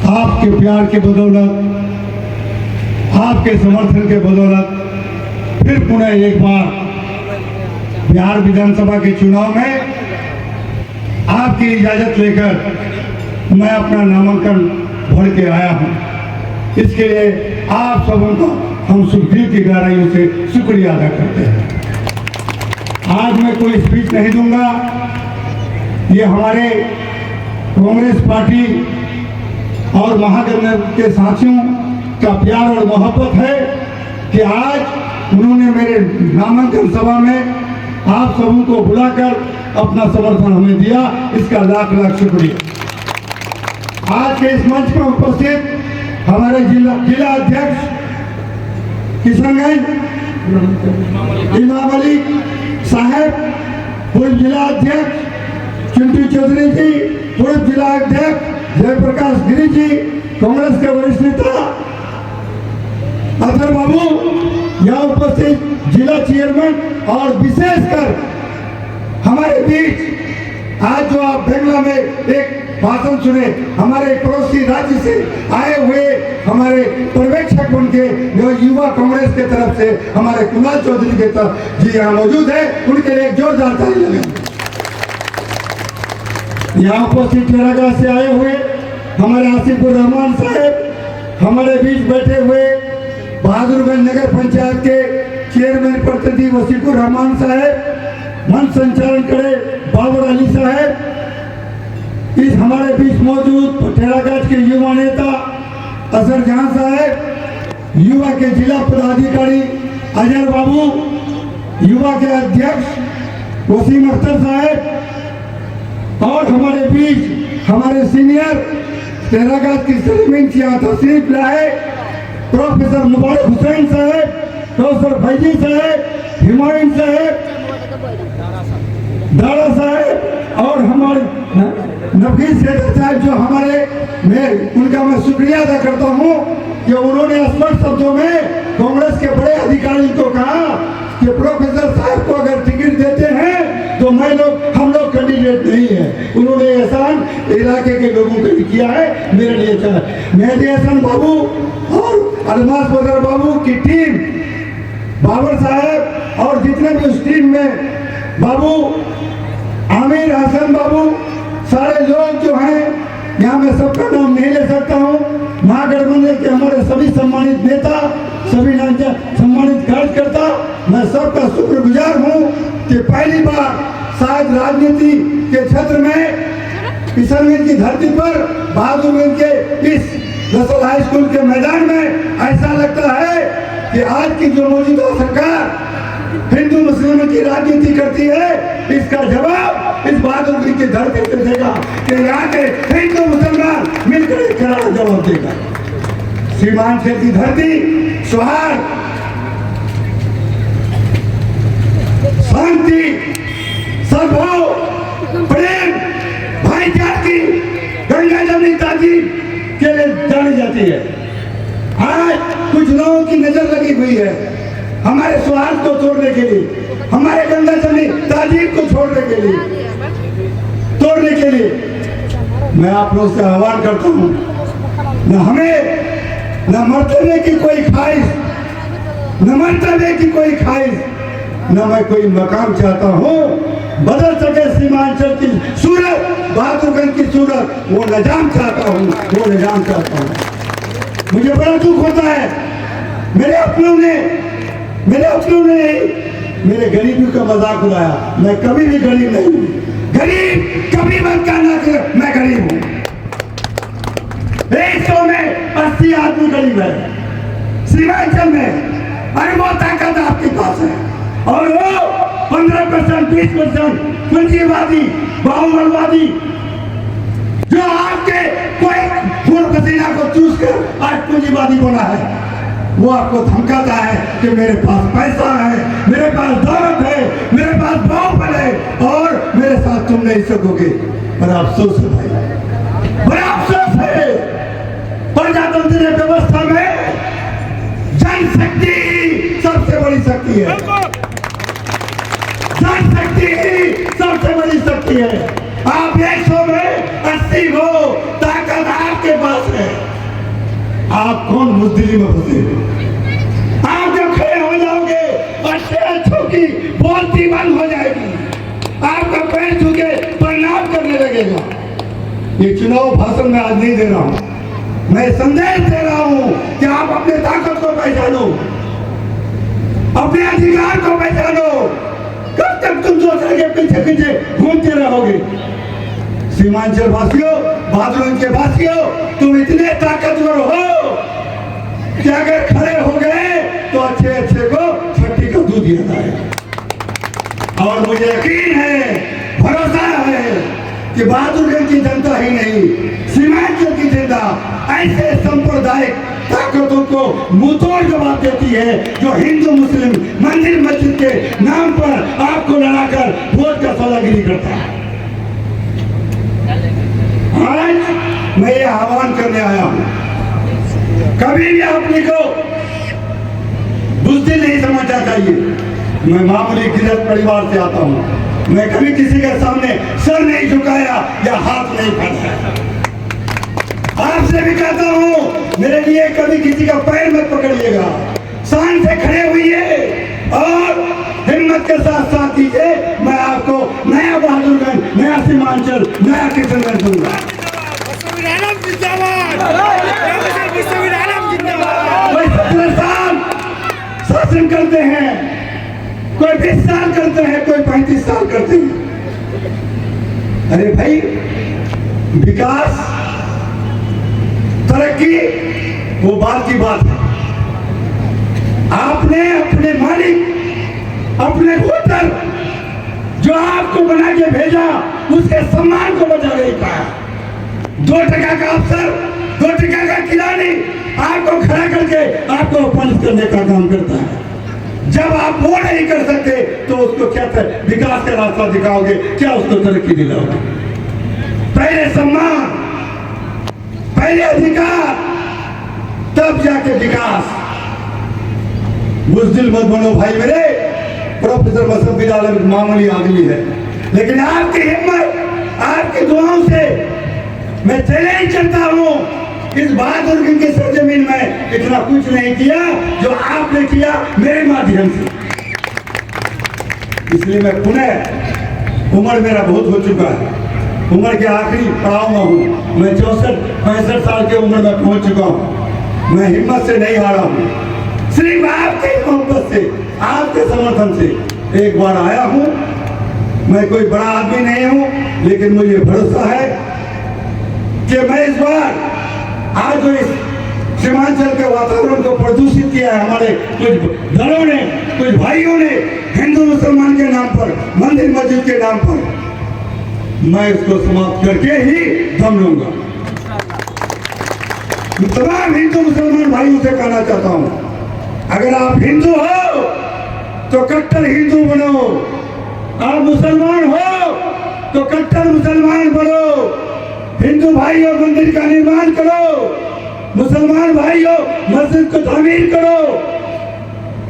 आपके प्यार के बदौलत, आपके समर्थन के बदौलत फिर पुनः एक बार बिहार विधानसभा के चुनाव में आपकी इजाजत लेकर मैं अपना नामांकन भर के आया हूं। इसके लिए आप सबों का हम सुखदेव की गहराइयों से शुक्रिया अदा करते हैं। आज मैं कोई स्पीच नहीं दूंगा। ये हमारे कांग्रेस पार्टी और महागठबंधन के साथियों का प्यार और मोहब्बत है कि आज उन्होंने मेरे नामांकन सभा में आप सबों को बुलाकर अपना समर्थन हमें दिया। इसका लाख लाख शुक्रिया। आज के इस मंच पर उपस्थित हमारे जिला अध्यक्ष किशनगंज इमाम अली साहब, पूर्व जिला अध्यक्ष चिंटू चौधरी जी, पूर्व जिला अध्यक्ष जयप्रकाश गिरी जी, कांग्रेस के वरिष्ठ नेता अजहर बाबू, यहाँ उपस्थित जिला चेयरमैन और विशेषकर हमारे बीच आज जो आप बेंगला में एक भाषण सुने, हमारे पड़ोसी राज्य से आए हुए हमारे पर्यवेक्षक बन के जो युवा कांग्रेस के तरफ से हमारे कुणाल चौधरी के तरफ जी यहाँ मौजूद है, उनके लिए एक जोरदार ताली लगे। यहाँ उपस्थित चेरागांव से आए हुए हमारे आसिफुर रहमान साहब, हमारे बीच बैठे हुए बहादुरगंज नगर पंचायत के चेयरमैन प्रतिनिधि वसीफुर रहमान साहब, मंच संचालन करे बाबर अली साहब, इस हमारे बीच मौजूद टेरागांव के युवा नेता असर जहां साहब, युवा के जिला पदाधिकारी अजहर बाबू, युवा के अध्यक्ष वसीम अख्तर साहब और हमारे बीच हमारे सीनियर टेरागांव की सरमिंच यहाँ तशरीफ लाए प्रोफेसर मुबारक हुसैन साहब, प्रोफेसर फैजी साहब, हिमायन साहब, दारा साहब और हमारे नफीस सेठर साहब जो हमारे उनका मैं शुक्रिया अदा करता हूं कि उन्होंने स्पष्ट शब्दों में कांग्रेस के बड़े अधिकारी को कहा कि प्रोफेसर साहब को अगर टिकट देते हैं तो हम लोग कैंडिडेट नहीं है। उन्होंने एहसान इलाके के लोगों के लिए किया है, मेरे लिए चला। मेहदी हसन बाबू और अलमास बदर बाबू की टीम, बाबर साहब और जितने भी उस टीम में बाबू आमिर हसन बाबू, सारे लोग जो हैं, यहाँ मैं सबका नाम नहीं ले सकता हूँ। महागठबंधन के हमारे सभी सम्मानित नेता, सभी सम्मानित कार्यकर्ता, मैं सबका शुक्रगुजार हूँ कि पहली बार शायद राजनीति के क्षेत्र में किशनगंज की धरती पर बहादुरगंज के इस नसल हाई स्कूल के मैदान में ऐसा लगता है कि आज की जो मौजूदा सरकार हिंदू मुस्लिमों की राजनीति करती है, इसका जवाब इस बहादुरगंज की धरती पर देगा कि यहाँ के हिंदू मुसलमान मिलकर एक करारा जवाब देगा। सीमांचल की धरती सौहार्द, शांति, सद्भाव, प्रेम, भाईचारे, गंगा जमनी तहजीब के लिए जानी जाती है। आज कुछ लोगों की नजर लगी हुई है हमारे सौहार्द को तोड़ने के लिए, हमारे गंगा जमनी तहजीब को छोड़ने के लिए, तोड़ने के लिए। मैं आप लोग से आह्वान करता हूँ, न हमें न मरतबे की कोई ख्वाहिश, न मरतबे की कोई ख्वाहिश, न मैं कोई मकाम चाहता हूँ। बदल सके सीमांचल की सूरत, बहादुरगंज की सूरत, वो निजाम चाहता हूँ, वो निजाम चाहता हूँ। मुझे बड़ा दुख होता है, मेरे अपनों ने मेरे गरीबी का मजाक उड़ाया। मैं कभी भी गरीब नहीं हूँ, गरीब कभी मत कहना कि मैं गरीब हूँ। 100 में 80 आदमी गरीब है सीमांचल में, अरे वो ताकत आपके पास है। और वो 15%, 20% पूंजीवादी, बाहुबलवादी जो आपके कोई खून पसीना को चूस कर आज पूंजीवादी बना है, वो आपको धमकाता है कि मेरे पास पैसा है, मेरे पास दौलत है, मेरे पास बाहुबल है और मेरे साथ तुम नहीं सकोगे। बड़ा अफसोस है भाई, बड़ा अफसोस है। प्रजातंत्र व्यवस्था में जनशक्ति सबसे बड़ी शक्ति है, जनशक्ति सबसे बड़ी शक्ति है। आप 100 में 80 हो, ताकत आपके पास है। है। आप कौन बुजदिली में फंसे? आप जब खड़े हो जाओगे अच्छे की बोलती बंद हो जाएगी, आपका पैर छू के प्रणाम करने लगेगा। ये चुनाव भाषण में आज नहीं दे रहा हूं, मैं संदेश दे रहा हूं कि आप अपने ताकत को पहचानो, अपने अधिकार को पहचानो। कब तक तुम दूसरे के पीछे पीछे घूमते रहोगे? सीमांचल वासियों, भादरों के वासियों, तुम इतने ताकतवर हो कि अगर खड़े हो गए तो अच्छे को छठी का दूध दिया जाएगा। और मुझे यकीन है, भरोसा है कि बहादुरगंज की जनता ही नहीं, सीमांचल की जनता ऐसे सांप्रदायिक ताकतों को मुंहतोड़ जवाब देती है जो हिंदू मुस्लिम मंदिर मस्जिद के नाम पर आपको लड़ाकर वोट का सौदागिरी करता है। आज मैं ये आह्वान करने आया हूं, कभी भी आपने को बुजदिल नहीं समझना चाहिए। मैं मामूली गिरफ्त परिवार से आता हूं, मैं कभी किसी के सामने सर नहीं झुकाया या हाथ नहीं फैलाया। आपसे भी कहता हूं, मेरे लिए कभी किसी का पैर मत पकड़िएगा, शान से खड़े हुई और हिम्मत के साथ साथ दीजिए। मैं आपको नया बहादुरगंज, नया सीमांचल, नया किशनगंज दूंगा। कोई 17 साल शासन करते हैं, कोई 20 साल करते हैं, कोई 35 साल करते हैं। अरे भाई, विकास तरक्की वो बात की बात है। आपने अपने मालिक, अपने वोटर जो आपको बना के भेजा, उसके सम्मान को बचा नहीं पाया। 2 टका का अफसर, 2 टका का खिलाड़ी आपको खड़ा करके आपको अपमानित करने का काम करता है। जब आप वो नहीं कर सकते तो उसको क्या विकास का रास्ता दिखाओगे? क्या उसको तरक्की दिलाओगे? पहले सम्मान, पहले अधिकार, तब जाके विकास। बुजदिल मत बनो भाई मेरे। प्रोफेसर मसद बिलाल मामूली आदमी है, लेकिन आपकी हिम्मत, आपकी दुआओं से मैं चैलेंज करता हूं। इस बहादुरगंज की सरजमीन में इतना कुछ नहीं किया जो आपने किया मेरे माध्यम से। इसलिए मैं पुनः, उम्र मेरा बहुत हो चुका है, उम्र के आखिरी पड़ाव में हूँ। मैं 64-65 साल की उम्र में पहुंच चुका हूँ। मैं हिम्मत से नहीं हारा हूँ, सिर्फ आपके मोहब्बत से, आपके समर्थन से एक बार आया हूँ। मैं कोई बड़ा आदमी नहीं हूँ, लेकिन मुझे भरोसा है कि मैं इस बार आज जो इस सीमांचल के वातावरण को प्रदूषित किया है हमारे कुछ दलों ने, कुछ भाइयों ने, हिंदू मुसलमान के नाम पर, मंदिर मस्जिद के नाम पर, मैं इसको समाप्त करके ही दम लूंगा। तमाम हिंदू मुसलमान भाइयों से कहना चाहता हूं, अगर आप हिंदू हो तो कट्टर हिंदू बनो, आप मुसलमान हो तो कट्टर मुसलमान बनो। हिंदू भाइयों मंदिर का निर्माण करो, मुसलमान भाइयों मस्जिद को तामीर करो।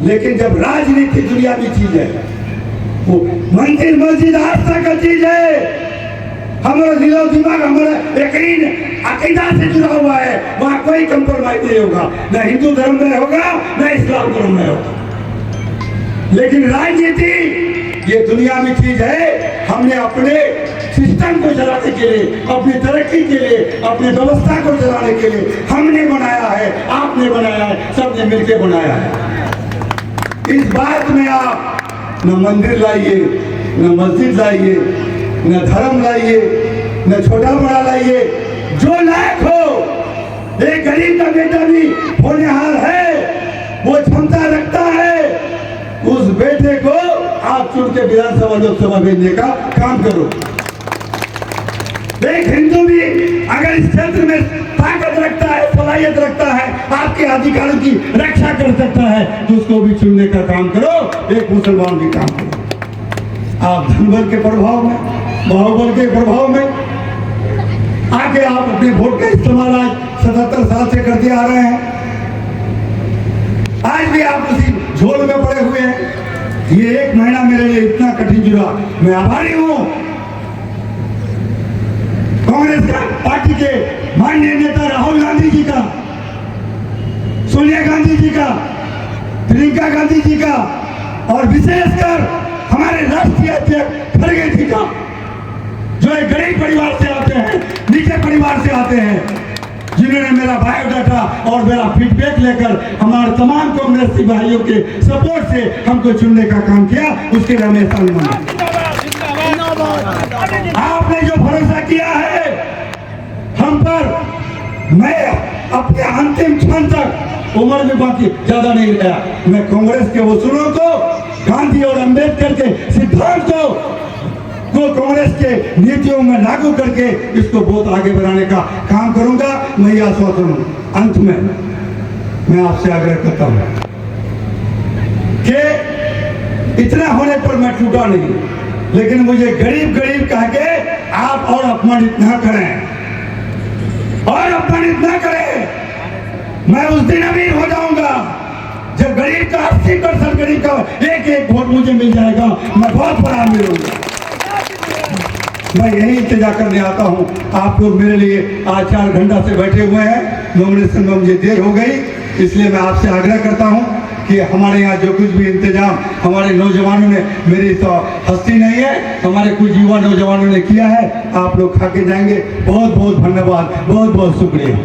लेकिन जब राजनीति दुनियावी चीज है, वो मंदिर मस्जिद आस्था का चीज है। हमारा दिलो दिमाग, हमारा यकीन अकीदा से जुड़ा हुआ है, वहां कोई कंप्रोमाइज नहीं होगा, न हिंदू धर्म में होगा न इस्लाम धर्म में होगा। लेकिन राजनीति ये दुनियावी चीज है। हमने अपने सिस्टम को चलाने के लिए, अपनी तरक्की के लिए, अपनी व्यवस्था को चलाने के लिए हमने बनाया है, आपने बनाया है, सबने मिलकर बनाया है। इस बात में आप न मंदिर लाइए, न मस्जिद लाइए, न धर्म लाइए, न छोटा बड़ा लाइए, जो लायक हो। एक गरीब का बेटा भी होनहार है, वो क्षमता रखता है, उस बेटे को आप चुन के विधानसभा लोकसभा भेजने का काम करो। एक हिंदू भी अगर इस क्षेत्र में ताकत रखता है, सलाहियत रखता है, आपके अधिकारों की रक्षा कर सकता है, तो उसको भी चुनने का काम करो। एक मुसलमान भी काम करो। आप धनबल के प्रभाव में, बाहुबल के प्रभाव में आके आप अपने वोट का इस्तेमाल आज 77 साल से करते आ रहे हैं। आज भी आप उसी झोल में पड़े हुए हैं। ये 1 महीना मेरे लिए इतना कठिन जुड़ा, मैं आभारी हूं कांग्रेस पार्टी के माननीय नेता राहुल गांधी जी का, सोनिया गांधी जी का, प्रियंका गांधी जी का और विशेषकर हमारे राष्ट्रीय अध्यक्ष खड़गे जी का, जो एक गरीब परिवार से आते हैं, नीचे परिवार से आते हैं, जिन्होंने मेरा बायोडाटा और मेरा फीडबैक लेकर हमारे तमाम कांग्रेसी भाइयों के सपोर्ट से हमको चुनने का काम किया, उसके लिए हमें धन्यवाद। आपने जो भरोसा किया है हम पर, मैं अपने अंतिम क्षण तक, उम्र में बाकी ज्यादा नहीं रहा, मैं कांग्रेस के उसूलों को, गांधी और अंबेडकर के सिद्धांतों को कांग्रेस के नीतियों में लागू करके इसको बहुत आगे बढ़ाने का काम करूंगा। मैं यह आश्वासन हूं। अंत में मैं आपसे आग्रह करता हूं कि इतना होने पर मैं टूटा नहीं, लेकिन मुझे गरीब गरीब कह के आप और अपमानित ना करें, और अपमानित ना करें। मैं उस दिन अमीर हो जाऊंगा जब गरीब का 80% गरीब का एक एक वोट मुझे मिल जाएगा, मैं बहुत बड़ा अमीर होऊंगा। मैं यही इंतजार करने आता हूँ। आप लोग मेरे लिए आज 4 घंटा से बैठे हुए हैं, नॉमिनेशन में मुझे देर हो गई, इसलिए मैं आपसे आग्रह करता हूँ कि हमारे यहाँ जो कुछ भी इंतजाम हमारे नौजवानों ने, मेरी तो हस्ती नहीं है, हमारे कुछ युवा नौजवानों ने किया है, आप लोग खा के जाएंगे। बहुत बहुत धन्यवाद, बहुत बहुत शुक्रिया।